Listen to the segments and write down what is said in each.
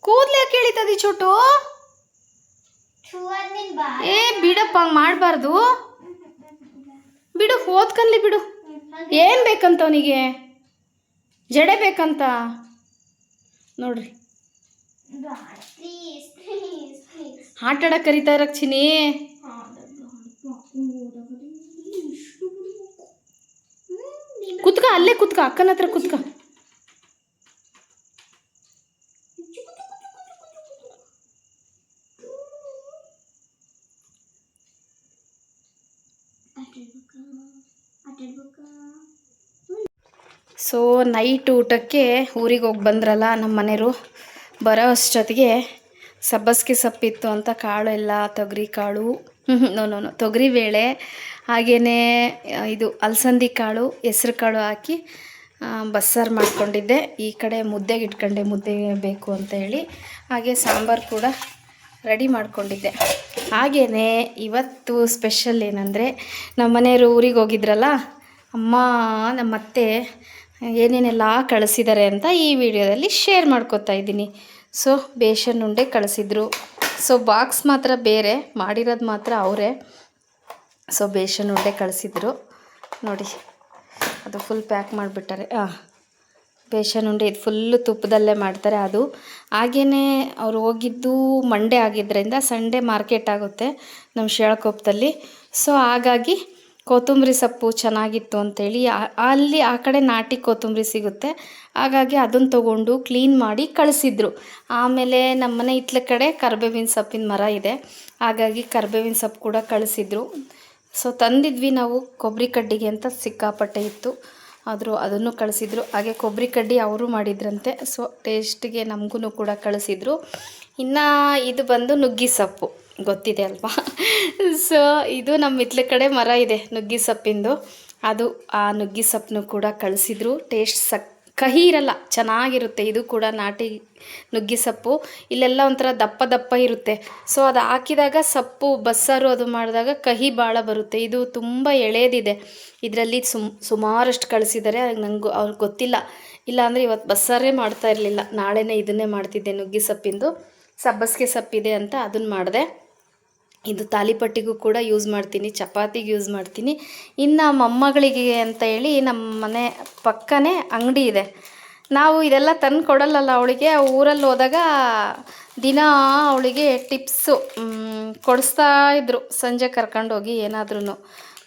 ಕೂದಲು ಯಾಕೆ ಎಳಿತದಿ ಚೋಟು? ಏ ಬಿಡಪ್ಪ, ಹಂಗೆ ಮಾಡಬಾರ್ದು. ಬಿಡು, ಓದ್ಕನ್ಲಿ ಬಿಡು. ಏನು ಬೇಕಂತ ಅವನಿಗೆ? ಜಡೆ ಬೇಕಂತ ನೋಡ್ರಿ. ಆಟ ಆಡಕ್ಕೆ ಕರಿತಾ ಇರಕ್ ಚಿನಿ. ಕುತ್ಕ, ಅಲ್ಲೇ ಕುತ್ಕ, ಅಕ್ಕನ ಹತ್ರ ಕುತ್ಕ. ಸೊ ನೈಟ್ ಊಟಕ್ಕೆ ಊರಿಗೆ ಹೋಗಿ ಬಂದ್ರಲ್ಲ ನಮ್ಮ ಮನೆಯವರು. ಬರೋ ಅಷ್ಟೊತ್ತಿಗೆ ಸಬ್ಬಸಿಗೆ ಸೊಪ್ಪಿತ್ತು ಅಂತ ಕಾಳು ಎಲ್ಲ, ತೊಗರಿ ಕಾಳು, ತೊಗರಿ ಬೇಳೆ, ಹಾಗೆಯೇ ಇದು ಅಲಸಂದಿ ಕಾಳು, ಹೆಸ್ರು ಕಾಳು ಹಾಕಿ ಬಸ್ಸಾರು ಮಾಡ್ಕೊಂಡಿದ್ದೆ. ಈ ಕಡೆ ಮುದ್ದೆಗೆ ಇಟ್ಕೊಂಡೆ, ಮುದ್ದೆ ಬೇಕು ಅಂತ ಹೇಳಿ. ಹಾಗೆ ಸಾಂಬಾರು ಕೂಡ ರೆಡಿ ಮಾಡ್ಕೊಂಡಿದ್ದೆ. ಹಾಗೆಯೇ ಇವತ್ತು ಸ್ಪೆಷಲ್ ಏನಂದರೆ, ನಮ್ಮ ಮನೆಯವರು ಊರಿಗೆ ಹೋಗಿದ್ರಲ್ಲ, ಅಮ್ಮ ನಮ್ಮತ್ತೆ ಏನೇನೆಲ್ಲ ಕಳಿಸಿದ್ದಾರೆ ಅಂತ ಈ ವಿಡಿಯೋದಲ್ಲಿ ಶೇರ್ ಮಾಡ್ಕೊತಾ ಇದ್ದೀನಿ. ಸೊ ಬೇಸನ್ ಉಂಡೆ ಕಳಿಸಿದ್ರು. ಸೊ ಬಾಕ್ಸ್ ಮಾತ್ರ ಬೇರೆ, ಮಾಡಿರೋದು ಮಾತ್ರ ಅವರೇ. ಸೊ ಬೇಸನ್ ಉಂಡೆ ಕಳಿಸಿದ್ರು ನೋಡಿ, ಅದು ಫುಲ್ ಪ್ಯಾಕ್ ಮಾಡಿಬಿಟ್ಟಾರೆ. ಬೇಸನ್ ಉಂಡೆ ಇದು ಫುಲ್ಲು ತುಪ್ಪದಲ್ಲೇ ಮಾಡ್ತಾರೆ ಅದು. ಹಾಗೆಯೇ ಅವ್ರು ಹೋಗಿದ್ದು ಮಂಡೇ ಆಗಿದ್ದರಿಂದ ಸಂಡೇ ಮಾರ್ಕೆಟ್ ಆಗುತ್ತೆ ನಮ್ಮ ಶಿರಾಳಕೊಪ್ಪದಲ್ಲಿ. ಸೊ ಹಾಗಾಗಿ ಕೊತ್ತಂಬರಿ ಸೊಪ್ಪು ಚೆನ್ನಾಗಿತ್ತು ಅಂಥೇಳಿ, ಅಲ್ಲಿ ಆ ಕಡೆ ನಾಟಿ ಕೊತ್ತಂಬರಿ ಸಿಗುತ್ತೆ, ಹಾಗಾಗಿ ಅದನ್ನು ತೊಗೊಂಡು ಕ್ಲೀನ್ ಮಾಡಿ ಕಳಿಸಿದ್ರು. ಆಮೇಲೆ ನಮ್ಮನೆ ಹಿತ್ಲ ಕಡೆ ಕರಿಬೇವಿನ ಸೊಪ್ಪಿನ ಮರ ಇದೆ, ಹಾಗಾಗಿ ಕರಿಬೇವಿನ ಸೊಪ್ಪು ಕೂಡ ಕಳಿಸಿದ್ರು. ಸೊ ತಂದಿದ್ವಿ ನಾವು ಕೊಬ್ಬರಿ ಕಡ್ಡಿಗೆ ಅಂತ, ಸಿಕ್ಕಾಪಟ್ಟೆ ಇತ್ತು, ಆದರೂ ಅದನ್ನು ಕಳಿಸಿದ್ರು. ಹಾಗೆ ಕೊಬ್ಬರಿ ಕಡ್ಡಿ ಅವರು ಮಾಡಿದ್ರಂತೆ, ಸೊ ಟೇಸ್ಟಿಗೆ ನಮಗೂ ಕೂಡ ಕಳಿಸಿದ್ರು. ಇನ್ನು ಇದು ಬಂದು ನುಗ್ಗಿ ಸೊಪ್ಪು, ಗೊತ್ತಿದೆ ಅಲ್ವಾ. ಸೊ ಇದು ನಮ್ಮ ಹಿತ್ಲ ಕಡೆ ಮರ ಇದೆ ನುಗ್ಗಿ ಸೊಪ್ಪಿಂದು, ಅದು ಆ ನುಗ್ಗಿ ಸೊಪ್ಪನ್ನು ಕೂಡ ಕಳಿಸಿದ್ರು. ಟೇಸ್ಟ್ ಕಹಿ ಇರಲ್ಲ, ಚೆನ್ನಾಗಿರುತ್ತೆ. ಇದು ಕೂಡ ನಾಟಿ ನುಗ್ಗಿ ಸೊಪ್ಪು. ಇಲ್ಲೆಲ್ಲ ಒಂಥರ ದಪ್ಪ ದಪ್ಪ ಇರುತ್ತೆ. ಸೊ ಅದು ಹಾಕಿದಾಗ ಸೊಪ್ಪು ಬಸ್ಸಾರು ಅದು ಮಾಡಿದಾಗ ಕಹಿ ಭಾಳ ಬರುತ್ತೆ. ಇದು ತುಂಬ ಎಳೆದಿದೆ. ಇದರಲ್ಲಿ ಸುಮಾರಷ್ಟು ಕಳಿಸಿದ್ದಾರೆ. ನನಗೂ ಅವ್ರಿಗೆ ಗೊತ್ತಿಲ್ಲ, ಇಲ್ಲಾಂದರೆ ಇವತ್ತು ಬಸ್ಸಾರೇ ಮಾಡ್ತಾ ಇರಲಿಲ್ಲ, ನಾಳೆನೇ ಇದನ್ನೇ ಮಾಡ್ತಿದ್ದೆ. ನುಗ್ಗಿ ಸೊಪ್ಪಿಂದು ಸಬ್ಬಸಿಗೆ ಸೊಪ್ಪಿದೆ ಅಂತ ಅದನ್ನು ಮಾಡಿದೆ. ಇದು ತಾಲಿಪಟ್ಟಿಗೂ ಕೂಡ ಯೂಸ್ ಮಾಡ್ತೀನಿ, ಚಪಾತಿಗೆ ಯೂಸ್ ಮಾಡ್ತೀನಿ. ಇನ್ನು ಮೊಮ್ಮಗಳಿಗೆ ಅಂತ ಹೇಳಿ ನಮ್ಮ ಮನೆ ಪಕ್ಕನೇ ಅಂಗಡಿ ಇದೆ. ನಾವು ಇದೆಲ್ಲ ತಂದು ಕೊಡಲ್ಲಲ್ಲ ಅವಳಿಗೆ. ಊರಲ್ಲಿ ಹೋದಾಗ ದಿನ ಅವಳಿಗೆ ಟಿಪ್ಸು ಕೊಡಿಸ್ತಾ ಇದ್ರು, ಸಂಜೆ ಕರ್ಕೊಂಡೋಗಿ ಏನಾದ್ರೂ.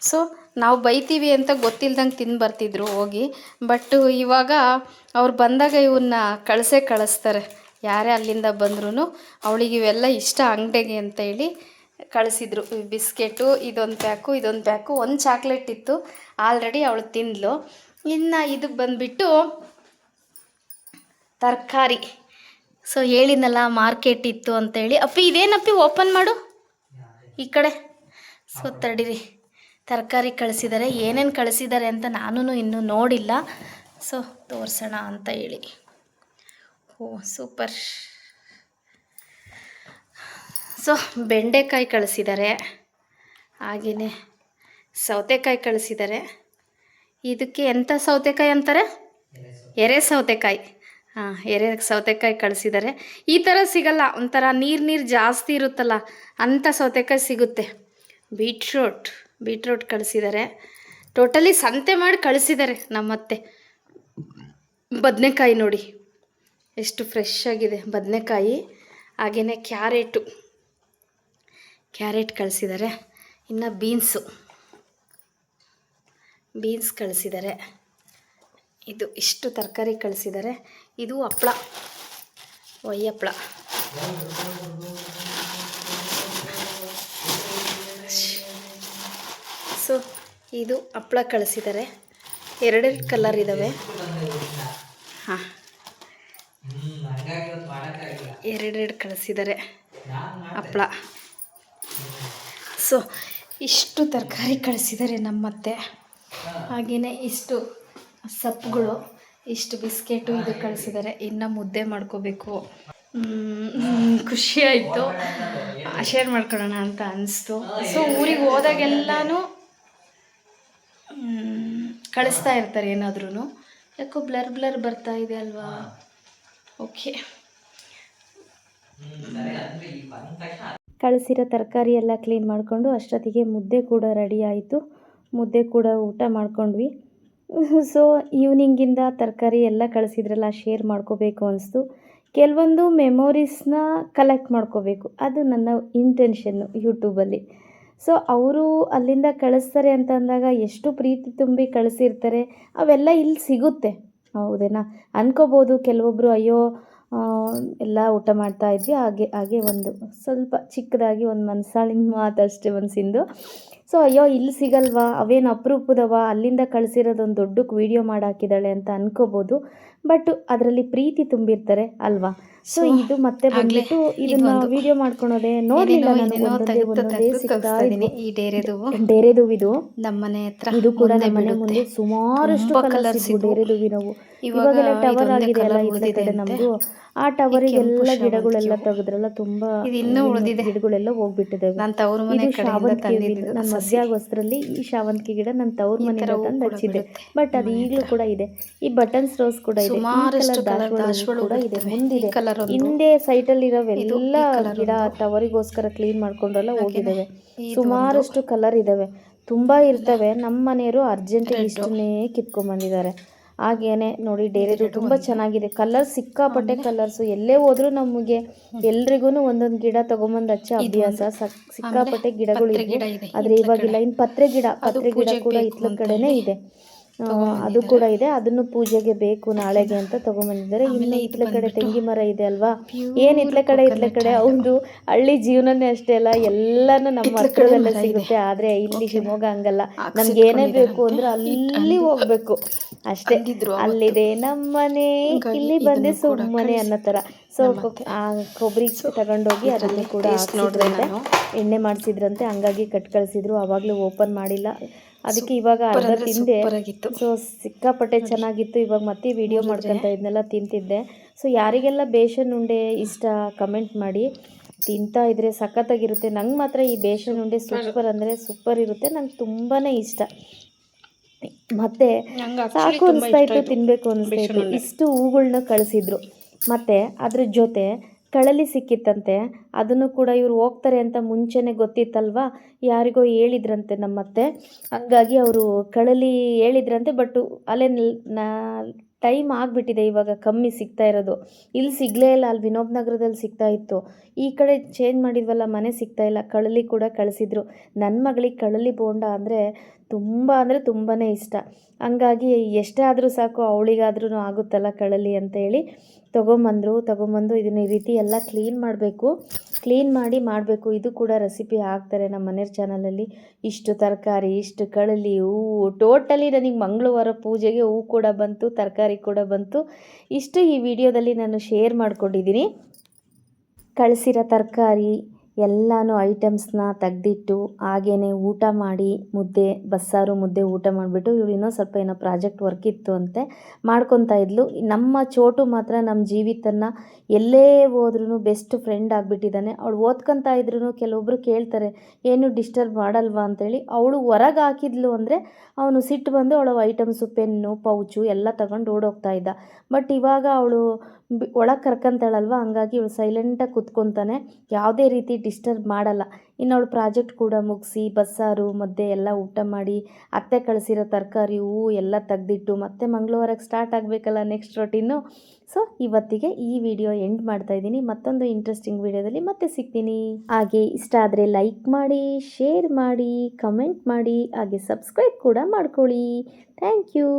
ಸೊ ನಾವು ಬೈತೀವಿ ಅಂತ ಗೊತ್ತಿಲ್ದಂಗೆ ತಿಂದು ಬರ್ತಿದ್ರು ಹೋಗಿ. ಬಟ್ ಇವಾಗ ಅವ್ರು ಬಂದಾಗ ಇವನ್ನ ಕಳಿಸ್ತಾರೆ. ಯಾರೇ ಅಲ್ಲಿಂದ ಬಂದ್ರೂ ಅವಳಿಗೆ ಇವೆಲ್ಲ ಇಷ್ಟ ಅಂಗಡಿಗೆ ಅಂತ ಹೇಳಿ ಕಳಿಸಿದ್ರು. ಬಿಸ್ಕೆಟು ಇದೊಂದು ಪ್ಯಾಕು, ಒಂದು ಚಾಕ್ಲೇಟ್ ಇತ್ತು ಆಲ್ರೆಡಿ ಅವಳು ತಿಂದಳು. ಇನ್ನು ಇದು ಬಂದುಬಿಟ್ಟು ತರಕಾರಿ. ಸೊ ಹೇಳಿದ್ನಲ್ಲ ಮಾರ್ಕೆಟ್ ಇತ್ತು ಅಂತೇಳಿ. ಅಪ್ಪಿ ಇದೇನಪ್ಪಿ ಓಪನ್ ಮಾಡು ಈ ಕಡೆ. ಸೊ ತಡೀರಿ, ತರಕಾರಿ ಕಳಿಸಿದ್ದಾರೆ. ಏನೇನು ಕಳಿಸಿದ್ದಾರೆ ಅಂತ ನಾನು ಇನ್ನೂ ನೋಡಿಲ್ಲ. ಸೊ ತೋರಿಸೋಣ ಅಂತ ಹೇಳಿ. ಓ ಸೂಪರ್. ಸೊ ಬೆಂಡೆಕಾಯಿ ಕಳಿಸಿದ್ದಾರೆ, ಹಾಗೆಯೇ ಸೌತೆಕಾಯಿ ಕಳಿಸಿದ್ದಾರೆ. ಇದಕ್ಕೆ ಎಂಥ ಸೌತೆಕಾಯಿ ಅಂತಾರೆ? ಎರೆ ಸೌತೆಕಾಯಿ. ಎರೆ ಸೌತೆಕಾಯಿ ಕಳಿಸಿದ್ದಾರೆ. ಈ ಥರ ಸಿಗಲ್ಲ, ಒಂಥರ ನೀರು ಜಾಸ್ತಿ ಇರುತ್ತಲ್ಲ ಅಂಥ ಸೌತೆಕಾಯಿ ಸಿಗುತ್ತೆ. ಬೀಟ್ರೂಟ್ ಕಳಿಸಿದ್ದಾರೆ. ಟೋಟಲಿ ಸಂತೆ ಮಾಡಿ ಕಳಿಸಿದ್ದಾರೆ ನಮ್ಮತ್ತೆ. ಬದನೆಕಾಯಿ ನೋಡಿ ಎಷ್ಟು ಫ್ರೆಶ್ ಆಗಿದೆ ಬದನೆಕಾಯಿ. ಹಾಗೆಯೇ ಕ್ಯಾರೆಟ್ ಕಳಿಸಿದ್ದಾರೆ. ಇನ್ನು ಬೀನ್ಸ್ ಕಳಿಸಿದ್ದಾರೆ. ಇದು ಇಷ್ಟು ತರಕಾರಿ ಕಳಿಸಿದ್ದಾರೆ. ಇದು ಹಪ್ಪಳ, ಹಪ್ಪಳ. ಸೊ ಇದು ಹಪ್ಪಳ ಕಳಿಸಿದ್ದಾರೆ. ಎರಡೆರಡು ಕಲರ್ ಇದ್ದಾವೆ. ಎರಡೆರಡು ಕಳಿಸಿದ್ದಾರೆ ಹಪ್ಪಳ. ಸೊ ಇಷ್ಟು ತರಕಾರಿ ಕಳಿಸಿದ್ದಾರೆ ನಮ್ಮತ್ತೆ. ಹಾಗೆಯೇ ಇಷ್ಟು ಸೊಪ್ಪುಗಳು, ಇಷ್ಟು ಬಿಸ್ಕೆಟು ಇದು ಕಳಿಸಿದ್ದಾರೆ. ಇನ್ನು ಮುದ್ದೆ ಮಾಡ್ಕೋಬೇಕು. ಖುಷಿ ಆಯಿತು, ಶೇರ್ ಮಾಡ್ಕೊಳ್ಳೋಣ ಅಂತ ಅನಿಸ್ತು. ಸೊ ಊರಿಗೆ ಹೋದಾಗೆಲ್ಲನೂ ಕಳಿಸ್ತಾ ಇರ್ತಾರೆ ಏನಾದ್ರೂ. ಯಾಕೋ ಬ್ಲರ್ ಬರ್ತಾ ಇದೆ ಅಲ್ವಾ? ಓಕೆ, ಕಳಿಸಿರೋ ತರಕಾರಿ ಎಲ್ಲ ಕ್ಲೀನ್ ಮಾಡಿಕೊಂಡು ಅಷ್ಟೊತ್ತಿಗೆ ಮುದ್ದೆ ಕೂಡ ರೆಡಿ ಆಯಿತು. ಮುದ್ದೆ ಕೂಡ ಊಟ ಮಾಡ್ಕೊಂಡ್ವಿ. ಸೊ ಈವ್ನಿಂಗಿಂದ ತರಕಾರಿ ಎಲ್ಲ ಕಳಿಸಿದ್ರಲ್ಲ ಶೇರ್ ಮಾಡ್ಕೋಬೇಕು ಅನಿಸ್ತು. ಕೆಲವೊಂದು ಮೆಮೊರೀಸ್ನ ಕಲೆಕ್ಟ್ ಮಾಡ್ಕೋಬೇಕು, ಅದು ನನ್ನ ಇಂಟೆನ್ಷನ್ನು ಯೂಟ್ಯೂಬಲ್ಲಿ. ಸೊ ಅವರು ಅಲ್ಲಿಂದ ಕಳಿಸ್ತಾರೆ ಅಂತ ಅಂದಾಗ ಎಷ್ಟು ಪ್ರೀತಿ ತುಂಬಿ ಕಳಿಸಿರ್ತಾರೆ, ಅವೆಲ್ಲ ಇಲ್ಲಿ ಸಿಗುತ್ತೆ. ಹೌದೇನಾ ಅನ್ಕೋಬೋದು ಕೆಲವೊಬ್ಬರು, ಅಯ್ಯೋ ಎಲ್ಲ ಊಟ ಮಾಡ್ತಾ ಇದ್ವಿ, ಹಾಗೆ ಒಂದು ಸ್ವಲ್ಪ ಚಿಕ್ಕದಾಗಿ ಒಂದು ಮನಸಾಳಿನ ಮಾತಷ್ಟೇ ಮನಸ್ಸಿಂದು. ಸೊ ಅಯ್ಯೋ ಇಲ್ಲಿ ಸಿಗಲ್ವಾ, ಅವೇನು ಅಪರೂಪದವ, ಅಲ್ಲಿಂದ ಕಳಿಸಿರೋದೊಂದು ದೊಡ್ಡಕ್ಕೆ ವೀಡಿಯೋ ಮಾಡಿ ಹಾಕಿದ್ದಾಳೆ ಅಂತ ಅನ್ಕೋಬೋದು. ಬಟ್ ಅದರಲ್ಲಿ ಪ್ರೀತಿ ತುಂಬಿರ್ತಾರೆ ಅಲ್ವಾ. ಸೊ ಇದು ಮತ್ತೆ ಬಂದ್ಬಿಟ್ಟು ಇದನ್ನ ವಿಡಿಯೋ ಮಾಡ್ಕೊಳೋದೆ ನೋಡ್ಲಿಲ್ಲ ನಾನು, ಒಂದೊಂದೇ ಸಿಗ್ತಾ ಇದ್ವು. ಈ ಡೇರೆದು ಇದು ನಮ್ಮನೆ ಹತ್ರ ಇದು ಕೂಡ ನಮ್ಮನೆ ಮುಂದೆ ಸುಮಾರಷ್ಟು ಕಲರ್ಸ್ ಇದ್ವು ಡೇರೆದುವಿನವು. ಇವಾಗೆಲ್ಲ ಟವರ್ ಆಗಿದೆ ಅಲ್ಲ ಈ ಕಡೆ ನಮ್ದು, ಆ ಟವರಿಗೆಲ್ಲ ಗಿಡಗಳೆಲ್ಲ ತೆಗೆದ್ರಲ್ಲ, ತುಂಬಾ ಗಿಡಗಳೆಲ್ಲ ಹೋಗ್ಬಿಟ್ಟಿದ್ದಾವೆ. ಇದು ಶಾವಂತಿಗೆ, ನನ್ನ ಮದುವೆ ಆಗೋಷ್ಟರಲ್ಲಿ ಈ ಶಾವಂತಿಗೆ ಗಿಡ ನನ್ನ ತವ್ರ ಮನೆಯಿಂದ ತಂದು ಹಚ್ಚಿದೆ. ಬಟ್ ಅದು ಈಗಲೂ ಕೂಡ ಇದೆ. ಈ ಬಟನ್ಸ್ ರೋಸ್ ಕೂಡ ಇದೆ, ದಾಸವಾಳ ಕೂಡ ಇದೆ, ಮುಂದಿದೆ. ಹಿಂದೆ ಸೈಟಲ್ಲಿ ಇರೋವೆಲ್ಲ ಗಿಡ ಟವರಿಗೋಸ್ಕರ ಕ್ಲೀನ್ ಮಾಡ್ಕೊಂಡ್ರೆಲ್ಲ ಹೋಗಿದ್ದಾವೆ. ಸುಮಾರಷ್ಟು ಕಲರ್ ಇದ್ದಾವೆ, ತುಂಬ ಇರ್ತವೆ. ನಮ್ಮ ಮನೆಯವರು ಅರ್ಜೆಂಟಿಗೆ ಇಷ್ಟನ್ನೇ ಕಿತ್ಕೊಂಡ್ಬಂದಿದ್ದಾರೆ. ಹಾಗೇನೆ ನೋಡಿ ಡೇರೆದು ತುಂಬ ಚೆನ್ನಾಗಿದೆ. ಕಲರ್ ಸಿಕ್ಕಾಪಟ್ಟೆ ಕಲರ್ಸು, ಎಲ್ಲೇ ಹೋದ್ರೂ ನಮಗೆ ಎಲ್ರಿಗೂ ಒಂದೊಂದು ಗಿಡ ತೊಗೊಂಬಂದು ಹಚ್ಚೋ ಅಭ್ಯಾಸ. ಸಿಕ್ಕಾಪಟ್ಟೆ ಗಿಡಗಳು ಇದ್ವು, ಆದರೆ ಇವಾಗಿಲ್ಲ. ಇನ್ನು ಪತ್ರೆ ಗಿಡ ಕೂಡ ಇತ್ಲ ಕಡೆನೇ ಇದೆ, ಅದು ಕೂಡ ಇದೆ. ಅದನ್ನು ಪೂಜೆಗೆ ಬೇಕು ನಾಳೆಗೆ ಅಂತ ತೊಗೊಂಬಂದಿದ್ದಾರೆ. ಇನ್ನು ಇತ್ಲ ಕಡೆ ತೆಂಗಿ ಮರ ಇದೆ ಅಲ್ವಾ, ಏನು ಇತ್ಲ ಕಡೆ ಅವ್ರದ್ದು ಹಳ್ಳಿ ಜೀವನನೇ ಅಷ್ಟೇ ಅಲ್ಲ, ಎಲ್ಲನೂ ನಮ್ಮ ಹತ್ರದಲ್ಲೇ ಸಿಗುತ್ತೆ. ಆದರೆ ಇಲ್ಲಿ ಶಿವಮೊಗ್ಗ ಹಂಗಲ್ಲ, ನಮ್ಗೆ ಏನೇ ಬೇಕು ಅಂದ್ರೆ ಅಲ್ಲಿ ಹೋಗ್ಬೇಕು ಅಷ್ಟೇ. ಅಲ್ಲಿದೆ ನಮ್ಮನೆ, ಇಲ್ಲಿ ಬಂದೆ ಸುಮ್ಮನೆ ಅನ್ನೋ ಥರ. ಸೊ ಕೊಬ್ಬರಿ ತಗೊಂಡೋಗಿ ಅದನ್ನು ಕೂಡ ಹಾಕ್ಸಿದ್ರಂತೆ, ಎಣ್ಣೆ ಮಾಡಿಸಿದ್ರಂತೆ, ಹಂಗಾಗಿ ಕಟ್ ಕಳಿಸಿದ್ರು. ಆವಾಗಲೂ ಓಪನ್ ಮಾಡಿಲ್ಲ, ಅದಕ್ಕೆ ಇವಾಗ ಅರ್ಧ ತಿಂದೆ. ಸೊ ಸಿಕ್ಕಾಪಟ್ಟೆ ಚೆನ್ನಾಗಿತ್ತು. ಇವಾಗ ಮತ್ತೆ ವಿಡಿಯೋ ಮಾಡ್ಕೊತಾ ಇದನ್ನೆಲ್ಲ ತಿಂತಿದ್ದೆ. ಸೊ ಯಾರಿಗೆಲ್ಲ ಬೇಸನ್ ಉಂಡೆ ಇಷ್ಟ ಕಮೆಂಟ್ ಮಾಡಿ, ತಿಂತಾ ಇದ್ರೆ ಸಖತ್ತಾಗಿರುತ್ತೆ. ನಂಗೆ ಮಾತ್ರ ಈ ಬೇಸನ್ ಉಂಡೆ ಸೂಪರ್ ಅಂದರೆ ಸೂಪರ್ ಇರುತ್ತೆ, ನಂಗೆ ತುಂಬಾ ಇಷ್ಟ. ಮತ್ತು ಸಾಕು ಅನಿಸ್ತಾ ಇತ್ತು, ತಿನ್ನಬೇಕು ಅನಿಸ್ತಾ ಇತ್ತು. ಇಷ್ಟು ಹೂಗಳನ್ನ ಕಳಿಸಿದ್ರು. ಮತ್ತು ಅದ್ರ ಜೊತೆ ಕಳಲಿ ಸಿಕ್ಕಿತ್ತಂತೆ, ಅದನ್ನು ಕೂಡ ಇವ್ರು ಹೋಗ್ತಾರೆ ಅಂತ ಮುಂಚೆನೇ ಗೊತ್ತಿತ್ತಲ್ವ, ಯಾರಿಗೋ ಹೇಳಿದ್ರಂತೆ ನಮ್ಮತ್ತೆ. ಹಂಗಾಗಿ ಅವರು ಕಳಲಿ ಹೇಳಿದ್ರಂತೆ. ಬಟ್ ಅಲ್ಲೇ ಟೈಮ್ ಆಗಿಬಿಟ್ಟಿದೆ, ಇವಾಗ ಕಮ್ಮಿ ಸಿಗ್ತಾ ಇರೋದು. ಇಲ್ಲಿ ಸಿಗಲೇ ಇಲ್ಲ, ಅಲ್ಲಿ ವಿನೋಬ್ ನಗರದಲ್ಲಿ ಸಿಗ್ತಾ ಇತ್ತು. ಈ ಕಡೆ ಚೇಂಜ್ ಮಾಡಿದ್ವಲ್ಲ, ಮನೆ ಸಿಗ್ತಾ ಇಲ್ಲ. ಕಳಲಿ ಕೂಡ ಕಳಿಸಿದ್ರು. ನನ್ನ ಮಗಳಿಗೆ ಕಳಲಿ ಬೋಂಡ ಅಂದರೆ ತುಂಬಾ ಇಷ್ಟ. ಹಂಗಾಗಿ ಎಷ್ಟೇ ಆದರೂ ಸಾಕು, ಅವಳಿಗಾದ್ರೂ ಆಗುತ್ತಲ್ಲ ಕಳಲಿ ಅಂತೇಳಿ ತೊಗೊಂಬಂದು ಇದನ್ನ ಈ ರೀತಿ ಎಲ್ಲ ಕ್ಲೀನ್ ಮಾಡಬೇಕು. ಇದು ಕೂಡ ರೆಸಿಪಿ ಹಾಕ್ತಾರೆ ನಮ್ಮ ಮನೆಯವ್ರ ಚಾನಲಲ್ಲಿ. ಇಷ್ಟು ತರಕಾರಿ, ಇಷ್ಟು ಕಳಲಿ, ಹೂವು, ಟೋಟಲಿ ನನಗೆ ಮಂಗಳವಾರ ಪೂಜೆಗೆ ಹೂವು ಕೂಡ ಬಂತು, ತರಕಾರಿ ಕೂಡ ಬಂತು. ಇಷ್ಟು ಈ ವಿಡಿಯೋದಲ್ಲಿ ನಾನು ಶೇರ್ ಮಾಡ್ಕೊಂಡಿದ್ದೀನಿ. ಕಳಿಸಿರೋ ತರಕಾರಿ ಎಲ್ಲನೂ ಐಟಮ್ಸ್ನ ತೆಗ್ದಿಟ್ಟು ಹಾಗೇ ಊಟ ಮಾಡಿ, ಬಸ್ಸಾರು ಮುದ್ದೆ ಊಟ ಮಾಡಿಬಿಟ್ಟು, ಇವಳು ಇನ್ನೂ ಸ್ವಲ್ಪ ಏನೋ ಪ್ರಾಜೆಕ್ಟ್ ವರ್ಕ್ ಇತ್ತು ಅಂತೆ ಮಾಡ್ಕೊತಾ ಇದ್ಲು. ನಮ್ಮ ಚೋಟು ಮಾತ್ರ ನಮ್ಮ ಜೀವಿತನ ಎಲ್ಲೇ ಹೋದ್ರೂ ಬೆಸ್ಟ್ ಫ್ರೆಂಡ್ ಆಗಿಬಿಟ್ಟಿದ್ದಾನೆ. ಅವಳು ಓದ್ಕೊತಾ ಇದ್ರೂ ಕೆಲವೊಬ್ಬರು ಕೇಳ್ತಾರೆ, ಏನು ಡಿಸ್ಟರ್ಬ್ ಮಾಡಲ್ವಾ ಅಂತೇಳಿ. ಅವಳು ಹೊರಗೆ ಹಾಕಿದ್ಲು ಅಂದರೆ ಅವನು ಸಿಟ್ಟು ಬಂದು ಅವಳ ಐಟಮ್ಸು, ಪೆನ್ನು, ಪೌಚು ಎಲ್ಲ ತಗೊಂಡು ಓಡೋಗ್ತಾ ಇದ್ದ. ಬಟ್ ಇವಾಗ ಅವಳು ಒಳಗೆ ಕರ್ಕೊಂತಾಳಲ್ವ, ಹಂಗಾಗಿ ಇವಳು ಸೈಲೆಂಟಾಗಿ ಕೂತ್ಕೊತಾನೆ, ಯಾವುದೇ ರೀತಿ ಡಿಸ್ಟರ್ಬ್ ಮಾಡಲ್ಲ. ಇನ್ನು ಅವಳು ಪ್ರಾಜೆಕ್ಟ್ ಕೂಡ ಮುಗಿಸಿ, ಬಸ್ಸಾರು ಮುದ್ದೆ ಎಲ್ಲ ಊಟ ಮಾಡಿ, ಅತ್ತೆ ಕಳಿಸಿರೋ ತರಕಾರಿ, ಹೂವು ಎಲ್ಲ ತೆಗ್ದಿಟ್ಟು ಮತ್ತೆ ಮಂಗಳವಾರಕ್ಕೆ ಸ್ಟಾರ್ಟ್ ಆಗಬೇಕಲ್ಲ ನೆಕ್ಸ್ಟ್ ರೊಟೀನು. ಸೊ ಇವತ್ತಿಗೆ ಈ ವಿಡಿಯೋ ಎಂಡ್ ಮಾಡ್ತಾ ಇದ್ದೀನಿ. ಮತ್ತೊಂದು ಇಂಟ್ರೆಸ್ಟಿಂಗ್ ವಿಡಿಯೋದಲ್ಲಿ ಮತ್ತೆ ಸಿಗ್ತೀನಿ. ಹಾಗೆ ಇಷ್ಟ ಆದರೆ ಲೈಕ್ ಮಾಡಿ, ಶೇರ್ ಮಾಡಿ, ಕಮೆಂಟ್ ಮಾಡಿ, ಹಾಗೆ ಸಬ್ಸ್ಕ್ರೈಬ್ ಕೂಡ ಮಾಡ್ಕೊಳ್ಳಿ. Thank you.